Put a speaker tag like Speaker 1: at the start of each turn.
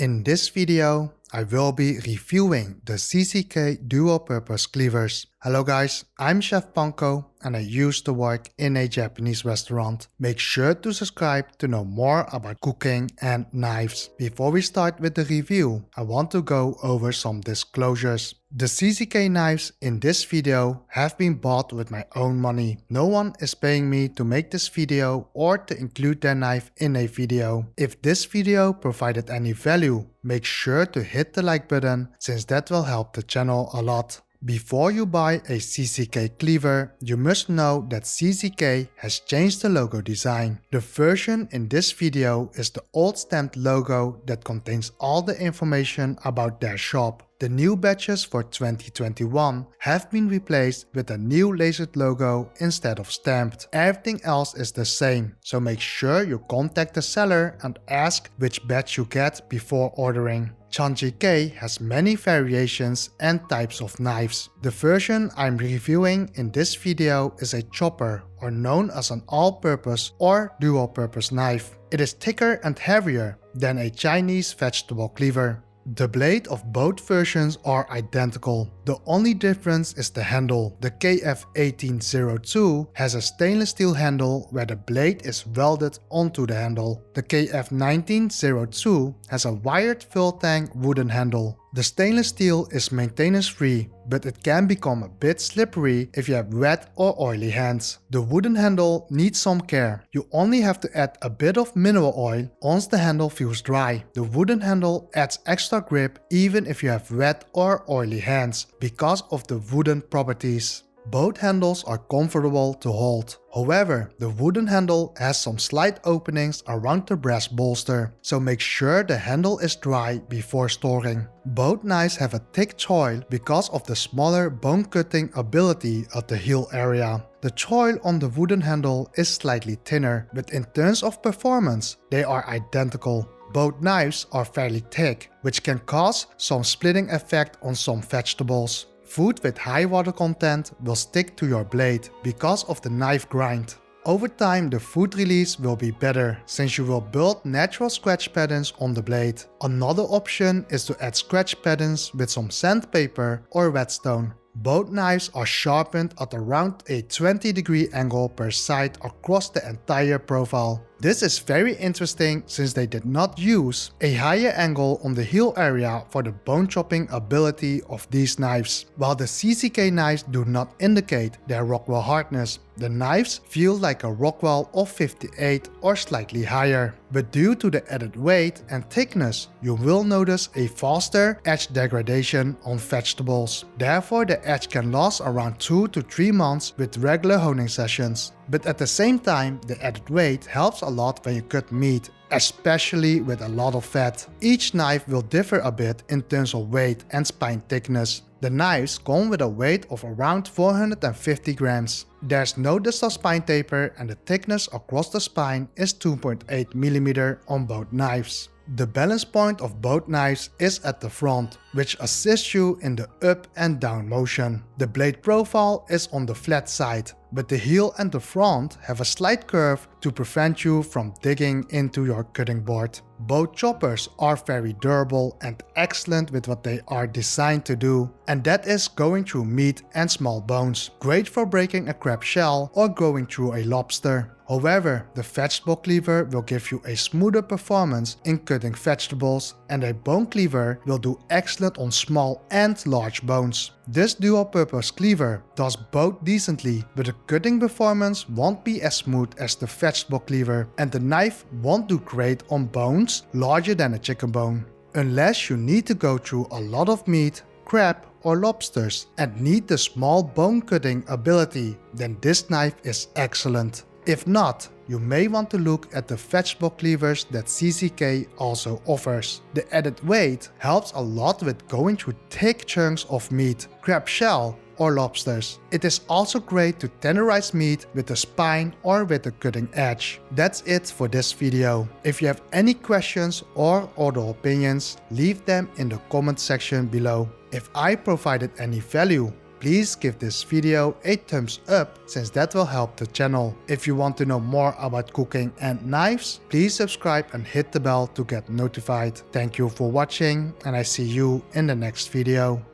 Speaker 1: In this video, I will be reviewing the CCK Dual-purpose Cleavers. Hello guys, I'm Chef Panko and I used to work in a Japanese restaurant. Make sure to subscribe to know more about cooking and knives. Before we start with the review, I want to go over some disclosures. The CCK knives in this video have been bought with my own money. No one is paying me to make this video or to include their knife in a video. If this video provided any value, make sure to hit the like button since that will help the channel a lot. Before you buy a CCK cleaver, you must know that CCK has changed the logo design. The version in this video is the old stamped logo that contains all the information about their shop. The new batches for 2021 have been replaced with a new lasered logo instead of stamped. Everything else is the same, so make sure you contact the seller and ask which batch you get before ordering. Chan Chi Kee has many variations and types of knives. The version I'm reviewing in this video is a chopper, or known as an all-purpose or dual-purpose knife. It is thicker and heavier than a Chinese vegetable cleaver. The blade of both versions are identical. The only difference is the handle. The KF1802 has a stainless steel handle where the blade is welded onto the handle. The KF1902 has a wired fill tang wooden handle. The stainless steel is maintenance free, but it can become a bit slippery if you have wet or oily hands. The wooden handle needs some care. You only have to add a bit of mineral oil once the handle feels dry. The wooden handle adds extra grip even if you have wet or oily hands because of the wooden properties. Both handles are comfortable to hold. However, the wooden handle has some slight openings around the brass bolster, so make sure the handle is dry before storing. Both knives have a thick choil because of the smaller bone cutting ability of the heel area. The choil on the wooden handle is slightly thinner, but in terms of performance, they are identical. Both knives are fairly thick, which can cause some splitting effect on some vegetables. Food with high water content will stick to your blade because of the knife grind. Over time, the food release will be better since you will build natural scratch patterns on the blade. Another option is to add scratch patterns with some sandpaper or whetstone. Both knives are sharpened at around a 20-degree angle per side across the entire profile. This is very interesting since they did not use a higher angle on the heel area for the bone chopping ability of these knives. While the CCK knives do not indicate their Rockwell hardness, the knives feel like a Rockwell of 58 or slightly higher. But due to the added weight and thickness, you will notice a faster edge degradation on vegetables. Therefore, the edge can last around 2 to 3 months with regular honing sessions. But at the same time, the added weight helps a lot when you cut meat, especially with a lot of fat. Each knife will differ a bit in terms of weight and spine thickness. The knives come with a weight of around 450 grams. There's no distal spine taper and the thickness across the spine is 2.8 mm on both knives. The balance point of both knives is at the front, which assists you in the up and down motion. The blade profile is on the flat side, but the heel and the front have a slight curve to prevent you from digging into your cutting board. Both choppers are very durable and excellent with what they are designed to do, and that is going through meat and small bones. Great for breaking a crab shell or going through a lobster. However, the vegetable cleaver will give you a smoother performance in cutting vegetables, and a bone cleaver will do excellent on small and large bones. This dual-purpose cleaver does both decently, but the cutting performance won't be as smooth as the vegetable cleaver, and the knife won't do great on bones larger than a chicken bone. Unless you need to go through a lot of meat, crab or lobsters and need the small bone cutting ability, then this knife is excellent. If not, you may want to look at the vegetable cleavers that CCK also offers. The added weight helps a lot with going through thick chunks of meat, crab shell or lobsters. It is also great to tenderize meat with the spine or with the cutting edge. That's it for this video. If you have any questions or other opinions, leave them in the comment section below. If I provided any value, please give this video a thumbs up since that will help the channel. If you want to know more about cooking and knives, please subscribe and hit the bell to get notified. Thank you for watching and I see you in the next video.